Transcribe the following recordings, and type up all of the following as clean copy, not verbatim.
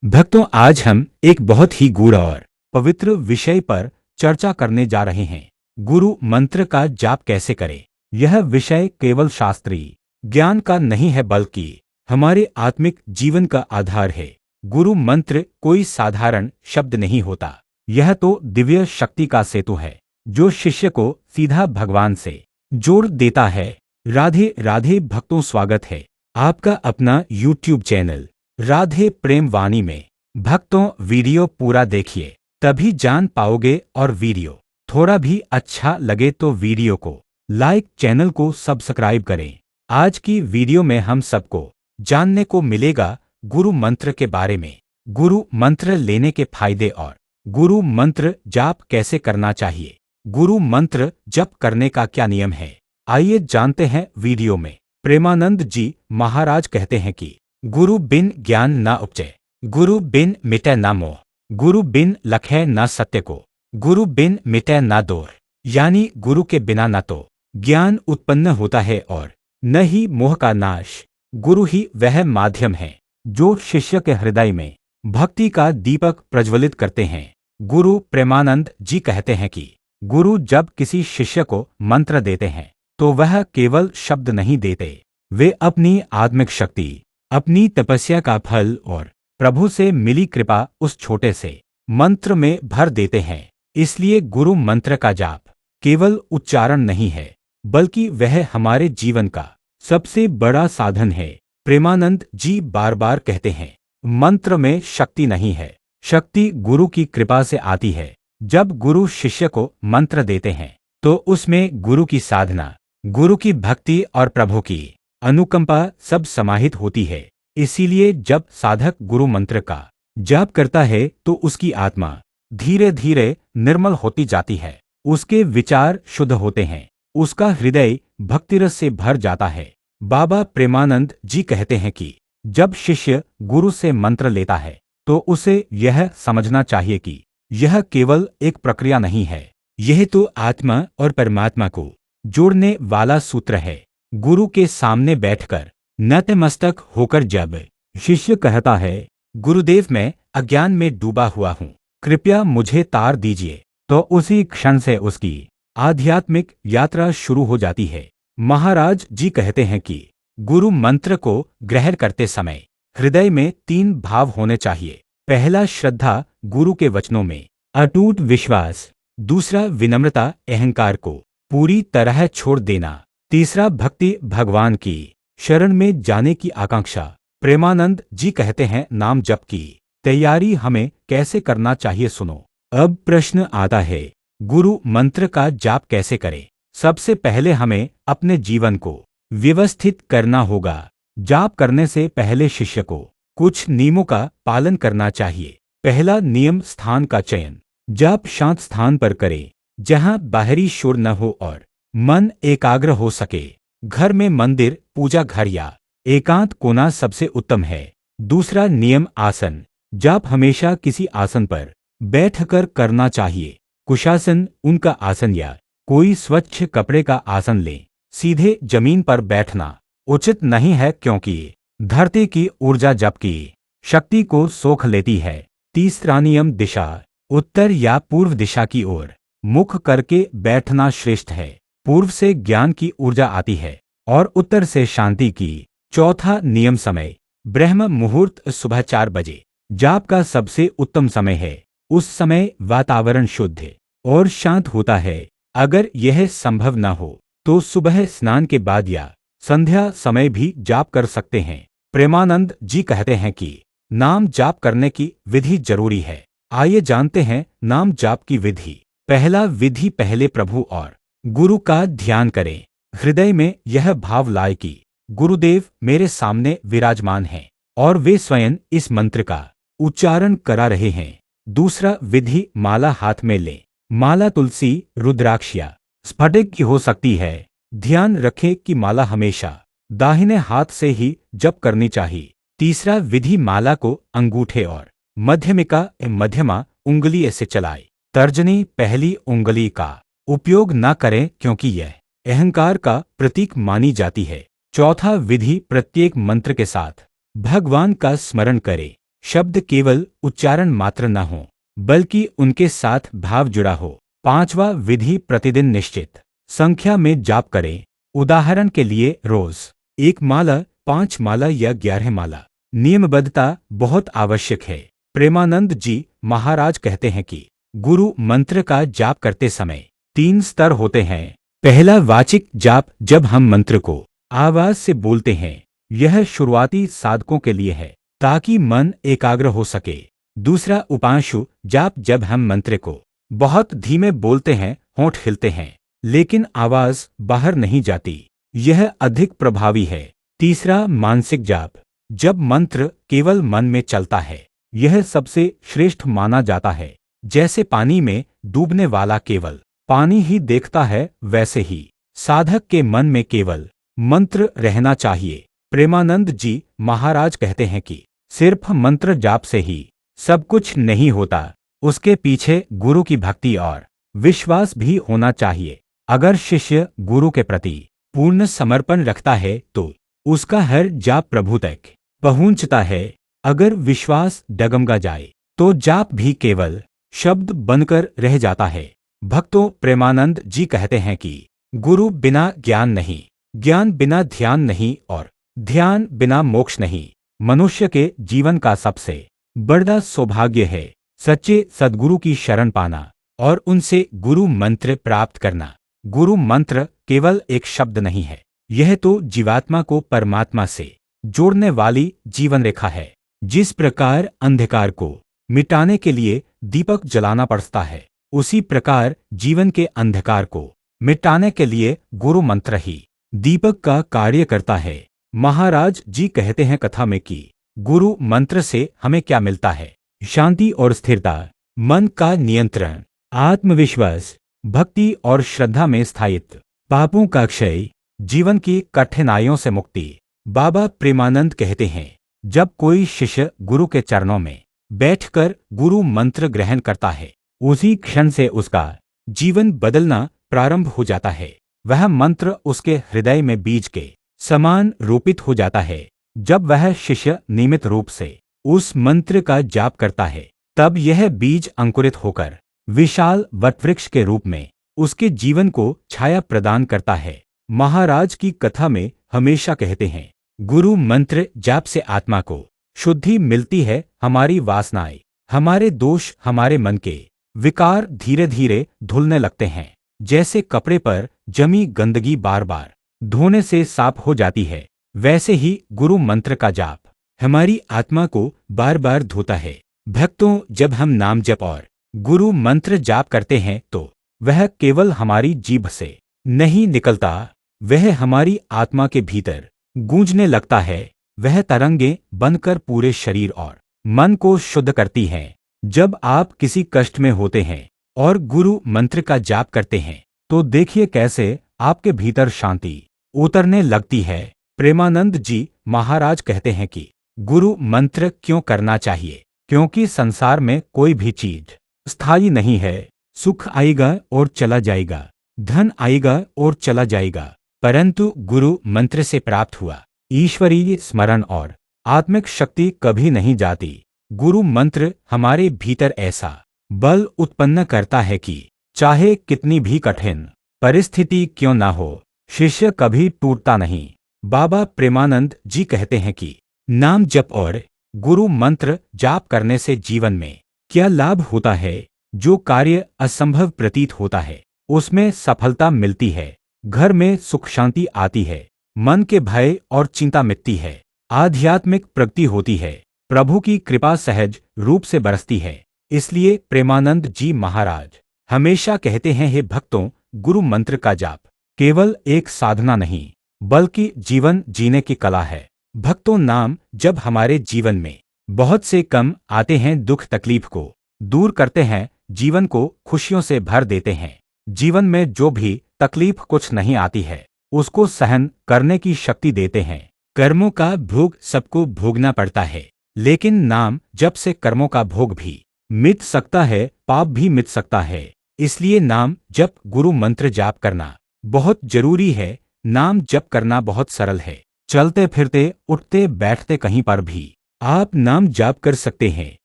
भक्तों, आज हम एक बहुत ही गूढ़ और पवित्र विषय पर चर्चा करने जा रहे हैं। गुरु मंत्र का जाप कैसे करें। यह विषय केवल शास्त्रीय ज्ञान का नहीं है, बल्कि हमारे आत्मिक जीवन का आधार है। गुरु मंत्र कोई साधारण शब्द नहीं होता, यह तो दिव्य शक्ति का सेतु है जो शिष्य को सीधा भगवान से जोड़ देता है। राधे राधे भक्तों, स्वागत है आपका अपना YouTube चैनल राधे प्रेम वाणी में। भक्तों, वीडियो पूरा देखिए तभी जान पाओगे, और वीडियो थोड़ा भी अच्छा लगे तो वीडियो को लाइक, चैनल को सब्सक्राइब करें। आज की वीडियो में हम सबको जानने को मिलेगा गुरु मंत्र के बारे में, गुरु मंत्र लेने के फायदे और गुरु मंत्र जाप कैसे करना चाहिए। गुरु मंत्र जप करने का क्या नियम है, आइए जानते हैं वीडियो में। प्रेमानंद जी महाराज कहते हैं कि गुरु बिन ज्ञान न उपजे, गुरु बिन मिटै न मोह, गुरु बिन लखै न सत्य को, गुरु बिन मिटै न दोर। यानी गुरु के बिना न तो ज्ञान उत्पन्न होता है और न ही मोह का नाश। गुरु ही वह माध्यम है जो शिष्य के हृदय में भक्ति का दीपक प्रज्वलित करते हैं। गुरु प्रेमानंद जी कहते हैं कि गुरु जब किसी शिष्य को मंत्र देते हैं तो वह केवल शब्द नहीं देते, वे अपनी आत्मिक शक्ति, अपनी तपस्या का फल और प्रभु से मिली कृपा उस छोटे से मंत्र में भर देते हैं। इसलिए गुरु मंत्र का जाप केवल उच्चारण नहीं है, बल्कि वह हमारे जीवन का सबसे बड़ा साधन है। प्रेमानंद जी बार बार कहते हैं, मंत्र में शक्ति नहीं है, शक्ति गुरु की कृपा से आती है। जब गुरु शिष्य को मंत्र देते हैं तो उसमें गुरु की साधना, गुरु की भक्ति और प्रभु की अनुकंपा सब समाहित होती है। इसीलिए जब साधक गुरु मंत्र का जाप करता है तो उसकी आत्मा धीरे धीरे निर्मल होती जाती है, उसके विचार शुद्ध होते हैं, उसका हृदय भक्तिरस से भर जाता है। बाबा प्रेमानंद जी कहते हैं कि जब शिष्य गुरु से मंत्र लेता है तो उसे यह समझना चाहिए कि यह केवल एक प्रक्रिया नहीं है, यह तो आत्मा और परमात्मा को जोड़ने वाला सूत्र है। गुरु के सामने बैठकर नतमस्तक होकर जब शिष्य कहता है, गुरुदेव मैं अज्ञान में डूबा हुआ हूँ, कृपया मुझे तार दीजिए, तो उसी क्षण से उसकी आध्यात्मिक यात्रा शुरू हो जाती है। महाराज जी कहते हैं कि गुरु मंत्र को ग्रहण करते समय हृदय में 3 भाव होने चाहिए। पहला श्रद्धा, गुरु के वचनों में अटूट विश्वास। दूसरा विनम्रता, अहंकार को पूरी तरह छोड़ देना। तीसरा भक्ति, भगवान की शरण में जाने की आकांक्षा। प्रेमानंद जी कहते हैं, नाम जप की तैयारी हमें कैसे करना चाहिए, सुनो। अब प्रश्न आता है, गुरु मंत्र का जाप कैसे करें। सबसे पहले हमें अपने जीवन को व्यवस्थित करना होगा। जाप करने से पहले शिष्य को कुछ नियमों का पालन करना चाहिए। पहला नियम, स्थान का चयन। जाप शांत स्थान पर करें जहां बाहरी शोर न हो और मन एकाग्र हो सके। घर में मंदिर, पूजा घर या एकांत कोना सबसे उत्तम है। दूसरा नियम, आसन। जाप हमेशा किसी आसन पर बैठकर करना चाहिए। कुशासन, उनका आसन या कोई स्वच्छ कपड़े का आसन लें। सीधे जमीन पर बैठना उचित नहीं है, क्योंकि धरती की ऊर्जा जप की शक्ति को सोख लेती है। तीसरा नियम, दिशा। उत्तर या पूर्व दिशा की ओर मुख करके बैठना श्रेष्ठ है। पूर्व से ज्ञान की ऊर्जा आती है और उत्तर से शांति की। चौथा नियम, समय। ब्रह्म मुहूर्त, सुबह 4 बजे जाप का सबसे उत्तम समय है। उस समय वातावरण शुद्ध और शांत होता है। अगर यह संभव न हो तो सुबह स्नान के बाद या संध्या समय भी जाप कर सकते हैं। प्रेमानंद जी कहते हैं कि नाम जाप करने की विधि जरूरी है। आइए जानते हैं नाम जाप की विधि। पहला विधि, पहले प्रभु और गुरु का ध्यान करें। हृदय में यह भाव लाए कि गुरुदेव मेरे सामने विराजमान हैं और वे स्वयं इस मंत्र का उच्चारण करा रहे हैं। दूसरा विधि, माला हाथ में लें। माला तुलसी, रुद्राक्ष या स्फटिक की हो सकती है। ध्यान रखें कि माला हमेशा दाहिने हाथ से ही जप करनी चाहिए। तीसरा विधि, माला को अंगूठे और मध्यमा उंगली से चलाएं। तर्जनी, पहली उंगली का उपयोग न करें क्योंकि यह अहंकार का प्रतीक मानी जाती है। चौथा विधि, प्रत्येक मंत्र के साथ भगवान का स्मरण करें। शब्द केवल उच्चारण मात्र न हो, बल्कि उनके साथ भाव जुड़ा हो। पांचवा विधि, प्रतिदिन निश्चित संख्या में जाप करें। उदाहरण के लिए रोज 1 माला, 5 माला या 11 माला। नियमबद्धता बहुत आवश्यक है। प्रेमानंद जी महाराज कहते हैं कि गुरु मंत्र का जाप करते समय 3 स्तर होते हैं। पहला वाचिक जाप, जब हम मंत्र को आवाज से बोलते हैं। यह शुरुआती साधकों के लिए है ताकि मन एकाग्र हो सके। दूसरा उपांशु जाप, जब हम मंत्र को बहुत धीमे बोलते हैं, होंठ हिलते हैं लेकिन आवाज बाहर नहीं जाती। यह अधिक प्रभावी है। तीसरा मानसिक जाप, जब मंत्र केवल मन में चलता है। यह सबसे श्रेष्ठ माना जाता है। जैसे पानी में डूबने वाला केवल पानी ही देखता है, वैसे ही साधक के मन में केवल मंत्र रहना चाहिए। प्रेमानंद जी महाराज कहते हैं कि सिर्फ मंत्र जाप से ही सब कुछ नहीं होता, उसके पीछे गुरु की भक्ति और विश्वास भी होना चाहिए। अगर शिष्य गुरु के प्रति पूर्ण समर्पण रखता है तो उसका हर जाप प्रभु तक पहुंचता है। अगर विश्वास डगमगा जाए तो जाप भी केवल शब्द बनकर रह जाता है। भक्तों, प्रेमानंद जी कहते हैं कि गुरु बिना ज्ञान नहीं, ज्ञान बिना ध्यान नहीं और ध्यान बिना मोक्ष नहीं। मनुष्य के जीवन का सबसे बड़ा सौभाग्य है सच्चे सद्गुरु की शरण पाना और उनसे गुरु मंत्र प्राप्त करना। गुरु मंत्र केवल एक शब्द नहीं है, यह तो जीवात्मा को परमात्मा से जोड़ने वाली जीवन रेखा है। जिस प्रकार अंधकार को मिटाने के लिए दीपक जलाना पड़ता है, उसी प्रकार जीवन के अंधकार को मिटाने के लिए गुरु मंत्र ही दीपक का कार्य करता है। महाराज जी कहते हैं कथा में कि गुरु मंत्र से हमें क्या मिलता है? शांति और स्थिरता, मन का नियंत्रण, आत्मविश्वास, भक्ति और श्रद्धा में स्थायित्व, पापों का क्षय, जीवन की कठिनाइयों से मुक्ति। बाबा प्रेमानंद कहते हैं, जब कोई शिष्य गुरु के चरणों में बैठकर गुरु मंत्र ग्रहण करता है, उसी क्षण से उसका जीवन बदलना प्रारंभ हो जाता है। वह मंत्र उसके हृदय में बीज के समान रोपित हो जाता है। जब वह शिष्य नियमित रूप से उस मंत्र का जाप करता है, तब यह बीज अंकुरित होकर विशाल वटवृक्ष के रूप में उसके जीवन को छाया प्रदान करता है। महाराज की कथा में हमेशा कहते हैं, गुरु मंत्र जाप से आत्मा को शुद्धि मिलती है। हमारी वासनाएं, हमारे दोष, हमारे मन के विकार धीरे धीरे धुलने लगते हैं। जैसे कपड़े पर जमी गंदगी बार बार धोने से साफ हो जाती है, वैसे ही गुरु मंत्र का जाप हमारी आत्मा को बार बार धोता है। भक्तों, जब हम नाम जप और गुरु मंत्र जाप करते हैं तो वह केवल हमारी जीभ से नहीं निकलता, वह हमारी आत्मा के भीतर गूंजने लगता है। वह तरंगें बनकर पूरे शरीर और मन को शुद्ध करती हैं। जब आप किसी कष्ट में होते हैं और गुरु मंत्र का जाप करते हैं, तो देखिए कैसे आपके भीतर शांति उतरने लगती है। प्रेमानंद जी महाराज कहते हैं कि गुरु मंत्र क्यों करना चाहिए? क्योंकि संसार में कोई भी चीज स्थायी नहीं है। सुख आएगा और चला जाएगा, धन आएगा और चला जाएगा, परंतु गुरु मंत्र से प्राप्त हुआ ईश्वरीय स्मरण और आत्मिक शक्ति कभी नहीं जाती। गुरु मंत्र हमारे भीतर ऐसा बल उत्पन्न करता है कि चाहे कितनी भी कठिन परिस्थिति क्यों ना हो, शिष्य कभी टूटता नहीं। बाबा प्रेमानंद जी कहते हैं कि नाम जप और गुरु मंत्र जाप करने से जीवन में क्या लाभ होता है? जो कार्य असंभव प्रतीत होता है, उसमें सफलता मिलती है। घर में सुख शांति आती है, मन के भय और चिंता मिटती है, आध्यात्मिक प्रगति होती है, प्रभु की कृपा सहज रूप से बरसती है। इसलिए प्रेमानंद जी महाराज हमेशा कहते हैं, हे भक्तों, गुरु मंत्र का जाप केवल एक साधना नहीं, बल्कि जीवन जीने की कला है। भक्तों, नाम जब हमारे जीवन में बहुत से कम आते हैं, दुख तकलीफ को दूर करते हैं, जीवन को खुशियों से भर देते हैं। जीवन में जो भी तकलीफ कुछ नहीं आती है, उसको सहन करने की शक्ति देते हैं। कर्मों का भोग सबको भोगना पड़ता है, लेकिन नाम जप से कर्मों का भोग भी मिट सकता है, पाप भी मिट सकता है। इसलिए नाम जप गुरु मंत्र जाप करना बहुत जरूरी है। नाम जप करना बहुत सरल है। चलते फिरते, उठते बैठते, कहीं पर भी आप नाम जाप कर सकते हैं,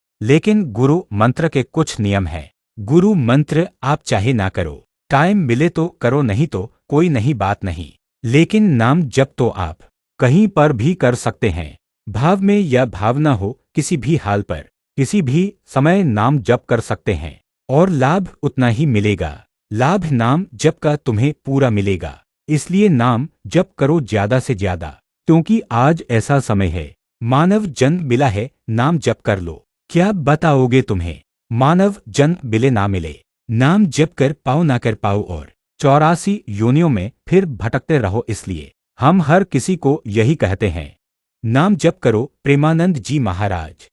लेकिन गुरु मंत्र के कुछ नियम हैं। गुरु मंत्र आप चाहे ना करो, टाइम मिले तो करो, नहीं तो कोई नहीं, बात नहीं। लेकिन नाम जप तो आप कहीं पर भी कर सकते हैं, भाव में या भावना हो, किसी भी हाल पर किसी भी समय नाम जप कर सकते हैं और लाभ उतना ही मिलेगा। लाभ नाम जप का तुम्हें पूरा मिलेगा, इसलिए नाम जप करो ज्यादा से ज्यादा, क्योंकि आज ऐसा समय है, मानव जन्म मिला है, नाम जप कर लो। क्या बताओगे तुम्हें मानव जन्म मिले ना मिले, नाम जप कर पाओ ना कर पाओ और 84 योनियों में फिर भटकते रहो। इसलिए हम हर किसी को यही कहते हैं, नाम जप करो। प्रेमानंद जी महाराज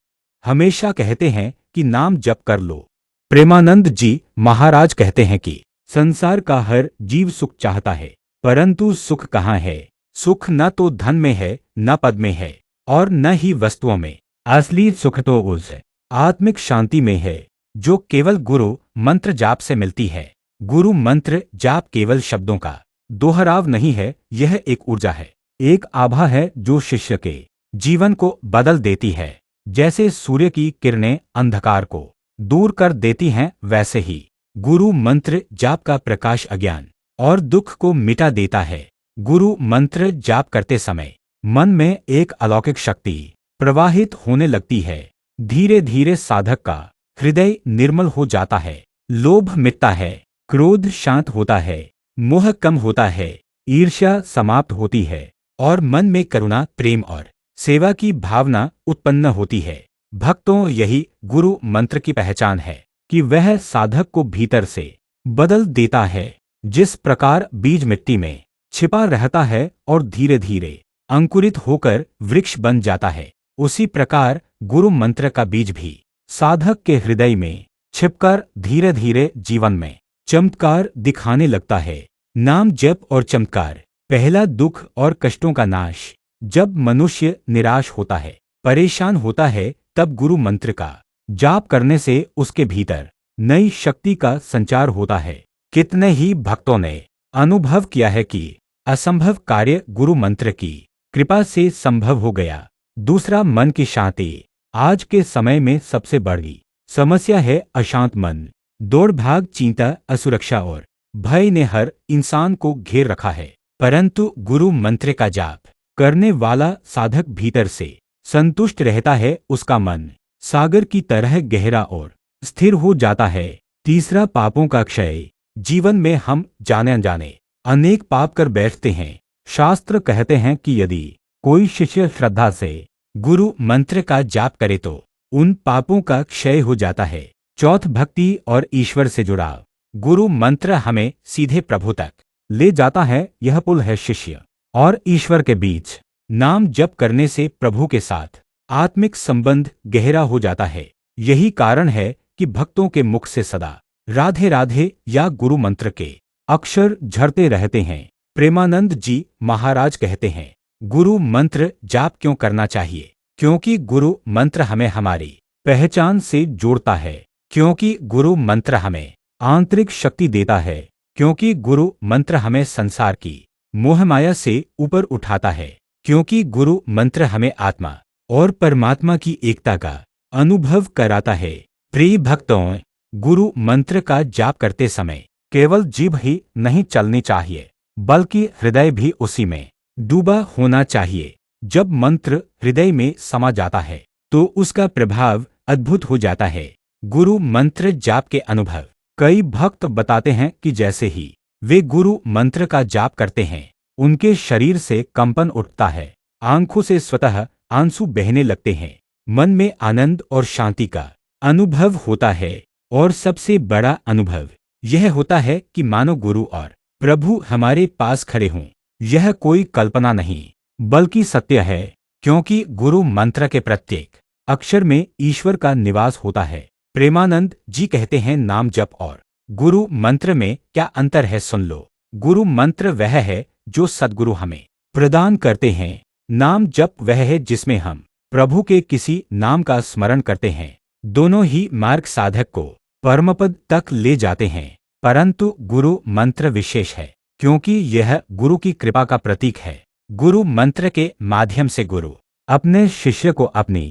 हमेशा कहते हैं कि नाम जप कर लो। प्रेमानंद जी महाराज कहते हैं कि संसार का हर जीव सुख चाहता है, परंतु सुख कहाँ है? सुख न तो धन में है, न पद में है और न ही वस्तुओं में। असली सुख तो उस आत्मिक शांति में है जो केवल गुरु मंत्र जाप से मिलती है। गुरु मंत्र जाप केवल शब्दों का दोहराव नहीं है, यह एक ऊर्जा है, एक आभा है जो शिष्य के जीवन को बदल देती है। जैसे सूर्य की किरणें अंधकार को दूर कर देती हैं, वैसे ही गुरु मंत्र जाप का प्रकाश अज्ञान और दुख को मिटा देता है। गुरु मंत्र जाप करते समय मन में एक अलौकिक शक्ति प्रवाहित होने लगती है। धीरे धीरे साधक का हृदय निर्मल हो जाता है, लोभ मिटता है, क्रोध शांत होता है, मोह कम होता है, ईर्ष्या समाप्त होती है और मन में करुणा, प्रेम और सेवा की भावना उत्पन्न होती है। भक्तों, यही गुरु मंत्र की पहचान है कि वह साधक को भीतर से बदल देता है। जिस प्रकार बीज मिट्टी में छिपा रहता है और धीरे धीरे अंकुरित होकर वृक्ष बन जाता है, उसी प्रकार गुरु मंत्र का बीज भी साधक के हृदय में छिपकर धीरे धीरे जीवन में चमत्कार दिखाने लगता है। नाम जप और चमत्कार। पहला, दुख और कष्टों का नाश। जब मनुष्य निराश होता है, परेशान होता है, तब गुरु मंत्र का जाप करने से उसके भीतर नई शक्ति का संचार होता है। कितने ही भक्तों ने अनुभव किया है कि असंभव कार्य गुरु मंत्र की कृपा से संभव हो गया। दूसरा, मन की शांति। आज के समय में सबसे बड़ी समस्या है अशांत मन। दौड़ भाग, चिंता, असुरक्षा और भय ने हर इंसान को घेर रखा है, परंतु गुरु मंत्र का जाप करने वाला साधक भीतर से संतुष्ट रहता है। उसका मन सागर की तरह गहरा और स्थिर हो जाता है। तीसरा, पापों का क्षय। जीवन में हम जाने अनजाने अनेक पाप कर बैठते हैं। शास्त्र कहते हैं कि यदि कोई शिष्य श्रद्धा से गुरु मंत्र का जाप करे तो उन पापों का क्षय हो जाता है। चौथ, भक्ति और ईश्वर से जुड़ाव। गुरु मंत्र हमें सीधे प्रभु तक ले जाता है। यह पुल है शिष्य और ईश्वर के बीच। नाम जप करने से प्रभु के साथ आत्मिक संबंध गहरा हो जाता है। यही कारण है कि भक्तों के मुख से सदा राधे राधे या गुरु मंत्र के अक्षर झरते रहते हैं। प्रेमानंद जी महाराज कहते हैं, गुरु मंत्र जाप क्यों करना चाहिए? क्योंकि गुरु मंत्र हमें हमारी पहचान से जोड़ता है, क्योंकि गुरु मंत्र हमें आंतरिक शक्ति देता है, क्योंकि गुरु मंत्र हमें संसार की मोहमाया से ऊपर उठाता है, क्योंकि गुरु मंत्र हमें आत्मा और परमात्मा की एकता का अनुभव कराता है। प्रिय भक्तों, गुरु मंत्र का जाप करते समय केवल जीभ ही नहीं चलनी चाहिए, बल्कि हृदय भी उसी में डूबा होना चाहिए। जब मंत्र हृदय में समा जाता है तो उसका प्रभाव अद्भुत हो जाता है। गुरु मंत्र जाप के अनुभव। कई भक्त बताते हैं कि जैसे ही वे गुरु मंत्र का जाप करते हैं, उनके शरीर से कंपन उठता है, आंखों से स्वतः आंसू बहने लगते हैं, मन में आनंद और शांति का अनुभव होता है और सबसे बड़ा अनुभव यह होता है कि मानो गुरु और प्रभु हमारे पास खड़े हों। यह कोई कल्पना नहीं बल्कि सत्य है, क्योंकि गुरु मंत्र के प्रत्येक अक्षर में ईश्वर का निवास होता है। प्रेमानंद जी कहते हैं, नाम जप और गुरु मंत्र में क्या अंतर है, सुन लो। गुरु मंत्र वह है जो सद्गुरु हमें प्रदान करते हैं। नाम जप वह है जिसमें हम प्रभु के किसी नाम का स्मरण करते हैं। दोनों ही मार्ग साधक को परमपद तक ले जाते हैं, परंतु गुरु मंत्र विशेष है क्योंकि यह गुरु की कृपा का प्रतीक है। गुरु मंत्र के माध्यम से गुरु अपने शिष्य को अपनी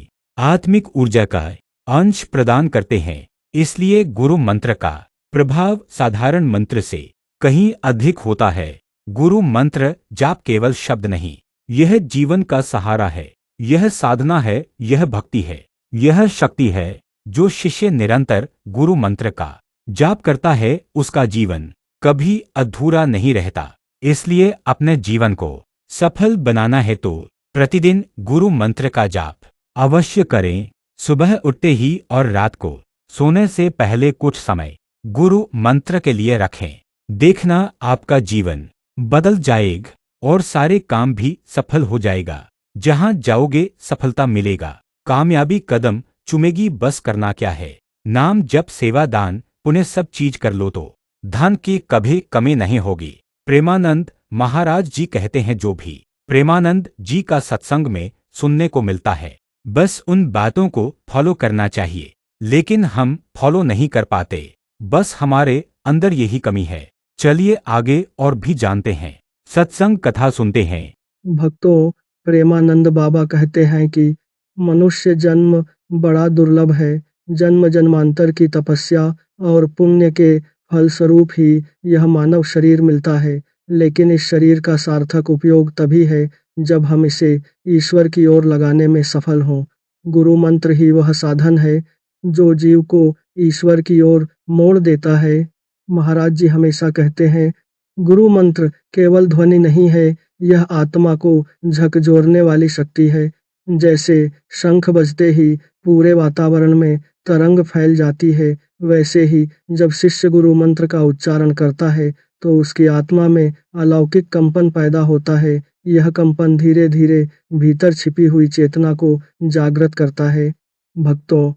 आत्मिक ऊर्जा का अंश प्रदान करते हैं। इसलिए गुरु मंत्र का प्रभाव साधारण मंत्र से कहीं अधिक होता है। गुरु मंत्र जाप केवल शब्द नहीं, यह जीवन का सहारा है, यह साधना है, यह भक्ति है, यह शक्ति है। जो शिष्य निरंतर गुरु मंत्र का जाप करता है उसका जीवन कभी अधूरा नहीं रहता। इसलिए अपने जीवन को सफल बनाना है तो प्रतिदिन गुरु मंत्र का जाप अवश्य करें। सुबह उठते ही और रात को सोने से पहले कुछ समय गुरु मंत्र के लिए रखें। देखना आपका जीवन बदल जाएगा और सारे काम भी सफल हो जाएगा। जहां जाओगे सफलता मिलेगा, कामयाबी कदम चुमेगी। बस करना क्या है, नाम जप, सेवा, दान, पुण्य सब चीज कर लो तो धन की कभी कमी नहीं होगी। प्रेमानंद महाराज जी कहते हैं, जो भी प्रेमानंद जी का सत्संग में सुनने को मिलता है बस उन बातों को फॉलो करना चाहिए, लेकिन हम फॉलो नहीं कर पाते। बस हमारे अंदर यही कमी है। चलिए आगे और भी जानते हैं, सत्संग कथा सुनते हैं। भक्तों, प्रेमानंद बाबा कहते हैं कि मनुष्य जन्म बड़ा दुर्लभ है। जन्म जन्मांतर की तपस्या और पुण्य के फलस्वरूप ही यह मानव शरीर मिलता है। लेकिन इस शरीर का सार्थक उपयोग तभी है जब हम इसे ईश्वर की ओर लगाने में सफल हों। गुरु मंत्र ही वह साधन है जो जीव को ईश्वर की ओर मोड़ देता है। महाराज जी हमेशा कहते हैं, गुरु मंत्र केवल ध्वनि नहीं है, यह आत्मा को झकझोरने वाली शक्ति है। जैसे शंख बजते ही पूरे वातावरण में तरंग फैल जाती है, वैसे ही जब शिष्य गुरु मंत्र का उच्चारण करता है तो उसकी आत्मा में अलौकिक कंपन पैदा होता है। यह कंपन धीरे धीरे भीतर छिपी हुई चेतना को जागृत करता है। भक्तों,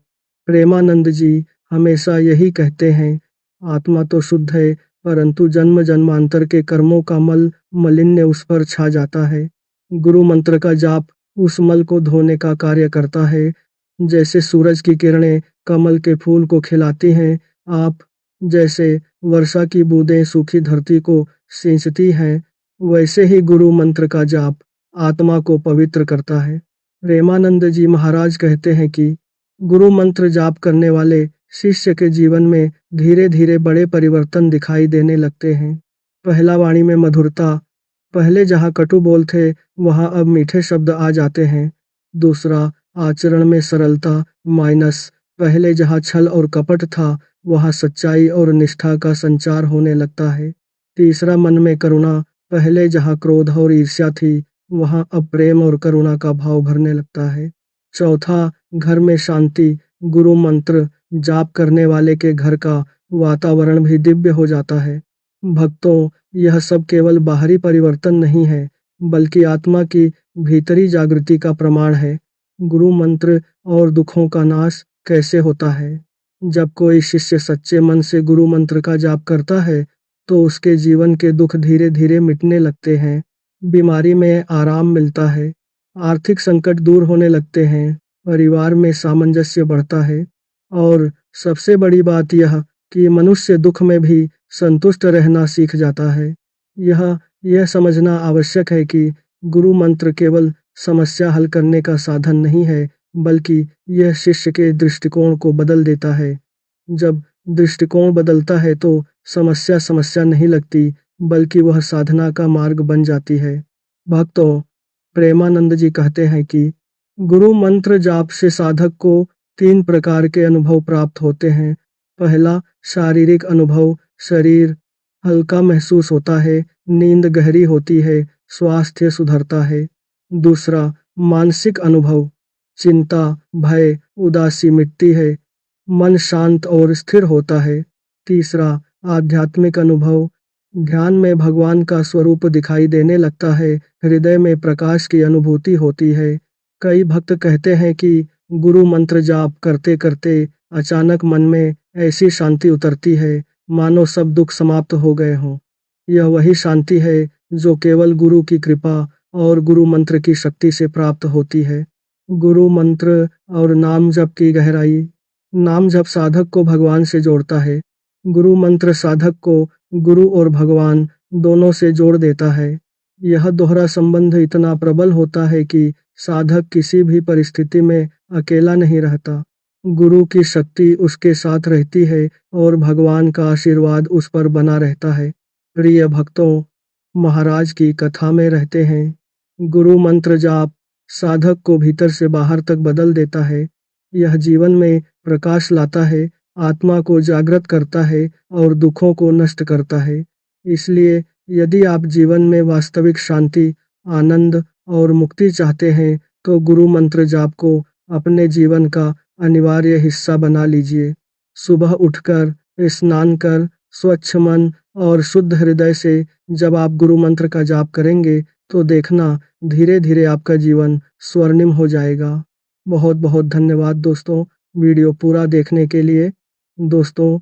प्रेमानंद जी हमेशा यही कहते हैं, आत्मा तो शुद्ध है, परंतु जन्म जन्मांतर के कर्मों का मलिन्य उस पर छा जाता है। गुरु मंत्र का जाप उस मल को धोने का कार्य करता है। जैसे सूरज की किरणें कमल के फूल को खिलाती हैं, आप जैसे वर्षा की बूंदें सूखी धरती को सींचती हैं, वैसे ही गुरु मंत्र का जाप आत्मा को पवित्र करता है। प्रेमानंद जी महाराज कहते हैं कि गुरु मंत्र जाप करने वाले शिष्य के जीवन में धीरे धीरे बड़े परिवर्तन दिखाई देने लगते हैं। पहला वाणी में मधुरता, पहले जहाँ कटु बोल थे वहाँ अब मीठे शब्द आ जाते हैं। दूसरा, आचरण में सरलता माइनस, पहले जहाँ छल और कपट था वहाँ सच्चाई और निष्ठा का संचार होने लगता है। तीसरा, मन में करुणा, पहले जहाँ क्रोध और ईर्ष्या थी वहाँ अब प्रेम और करुणा का भाव भरने लगता है। चौथा, घर में शांति, गुरु मंत्र जाप करने वाले के घर का वातावरण भी दिव्य हो जाता है। भक्तों, यह सब केवल बाहरी परिवर्तन नहीं है, बल्कि आत्मा की भीतरी जागृति का प्रमाण है। गुरु मंत्र और दुखों का नाश कैसे होता है? जब कोई शिष्य सच्चे मन से गुरु मंत्र का जाप करता है तो उसके जीवन के दुख धीरे धीरे मिटने लगते हैं। बीमारी में आराम मिलता है, आर्थिक संकट दूर होने लगते हैं, परिवार में सामंजस्य बढ़ता है और सबसे बड़ी बात यह कि मनुष्य दुख में भी संतुष्ट रहना सीख जाता है। यह समझना आवश्यक है कि गुरु मंत्र केवल समस्या हल करने का साधन नहीं है, बल्कि यह शिष्य के दृष्टिकोण को बदल देता है। जब दृष्टिकोण बदलता है तो समस्या समस्या नहीं लगती, बल्कि वह साधना का मार्ग बन जाती है। भक्तों, प्रेमानंद जी कहते हैं कि गुरु मंत्र जाप से साधक को 3 प्रकार के अनुभव प्राप्त होते हैं। पहला, शारीरिक अनुभव, शरीर हल्का महसूस होता है, नींद गहरी होती है, स्वास्थ्य सुधरता है। दूसरा, मानसिक अनुभव, चिंता, भय, उदासी मिटती है, मन शांत और स्थिर होता है। तीसरा, आध्यात्मिक अनुभव, ध्यान में भगवान का स्वरूप दिखाई देने लगता है, हृदय में प्रकाश की अनुभूति होती है। कई भक्त कहते हैं कि गुरु मंत्र जाप करते करते अचानक मन में ऐसी शांति उतरती है मानो सब दुख समाप्त हो गए हों। यह वही शांति है जो केवल गुरु की कृपा और गुरु मंत्र की शक्ति से प्राप्त होती है। गुरु मंत्र और नाम जप की गहराई, नाम जप साधक को भगवान से जोड़ता है। गुरु मंत्र साधक को गुरु और भगवान दोनों से जोड़ देता है। यह दोहरा संबंध इतना प्रबल होता है कि साधक किसी भी परिस्थिति में अकेला नहीं रहता। गुरु की शक्ति उसके साथ रहती है और भगवान का आशीर्वाद उस पर बना रहता है। प्रिय भक्तों, महाराज की कथा में रहते हैं, गुरु मंत्र जाप साधक को भीतर से बाहर तक बदल देता है। यह जीवन में प्रकाश लाता है, आत्मा को जागृत करता है और दुखों को नष्ट करता है। इसलिए यदि आप जीवन में वास्तविक शांति, आनंद और मुक्ति चाहते हैं, तो गुरु मंत्र जाप को अपने जीवन का अनिवार्य हिस्सा बना लीजिए। सुबह उठकर, स्नान कर, स्वच्छ मन और शुद्ध हृदय से जब आप गुरु मंत्र का जाप करेंगे, तो देखना धीरे-धीरे आपका जीवन स्वर्णिम हो जाएगा। बहुत-बहुत धन्यवाद दोस्तों, वीडियो पूरा देखने के लिए। दोस्तों,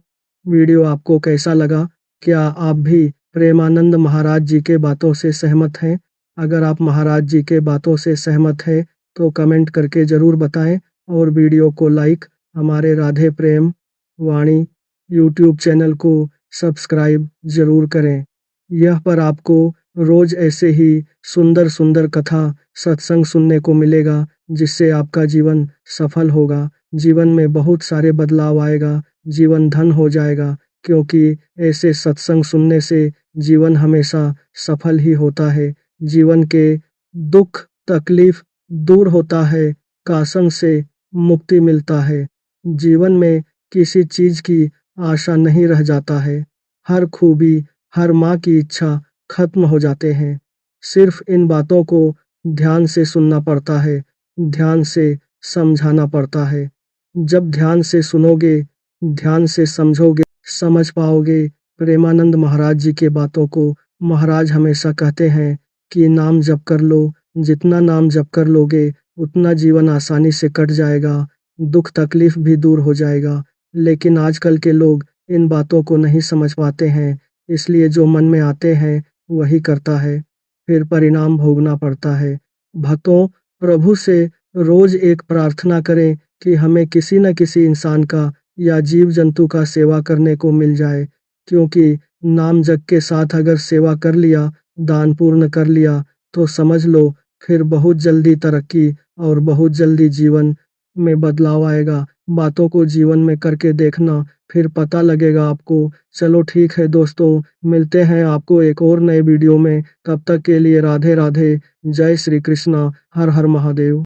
वीडियो आपको कैसा लगा? क्या आप भी प्रेमानंद महाराज जी के बातों से सहमत हैं? अगर आप महाराज जी के बातों से सहमत हैं, तो कमेंट करके ज़रूर बताएं और वीडियो को लाइक, हमारे राधे प्रेम वाणी यूट्यूब चैनल को सब्सक्राइब ज़रूर करें। यह पर आपको रोज ऐसे ही सुंदर-सुंदर कथा, सत्संग सुनने को मिलेगा, जिससे आपका जीवन सफल होगा, जीवन में बहुत सारे बदलाव आएगा, जीवन धन हो जाएगा, क्योंकि ऐसे सत्संग सुनने से जीवन हमेशा सफल ही होता है। जीवन के दुख, तकलीफ दूर होता है, कासन से मुक्ति मिलता है। जीवन में किसी चीज की आशा नहीं रह जाता है। हर खूबी, हर माँ की इच्छा खत्म हो जाते हैं। सिर्फ इन बातों को ध्यान से सुनना पड़ता है, ध्यान से समझाना पड़ता है। जब ध्यान से सुनोगे, ध्यान से समझोगे, समझ पाओगे प्रेमानंद महाराज जी के बातों को। महाराज हमेशा कहते हैं कि नाम जप कर लो, जितना नाम जप कर लोगे, उतना जीवन आसानी से कट जाएगा, दुख तकलीफ भी दूर हो जाएगा। लेकिन आजकल के लोग इन बातों को नहीं समझ पाते हैं, इसलिए जो मन में आते हैं वही करता है, फिर परिणाम भोगना पड़ता है। भक्तों, प्रभु से रोज एक प्रार्थना करें कि हमें किसी न किसी इंसान का या जीव जंतु का सेवा करने को मिल जाए, क्योंकि नाम जप के साथ अगर सेवा कर लिया, दान पूर्ण कर लिया, तो समझ लो फिर बहुत जल्दी तरक्की और बहुत जल्दी जीवन में बदलाव आएगा। बातों को जीवन में करके देखना, फिर पता लगेगा आपको। चलो ठीक है दोस्तों, मिलते हैं आपको एक और नए वीडियो में। तब तक के लिए राधे राधे, जय श्री कृष्णा, हर हर महादेव।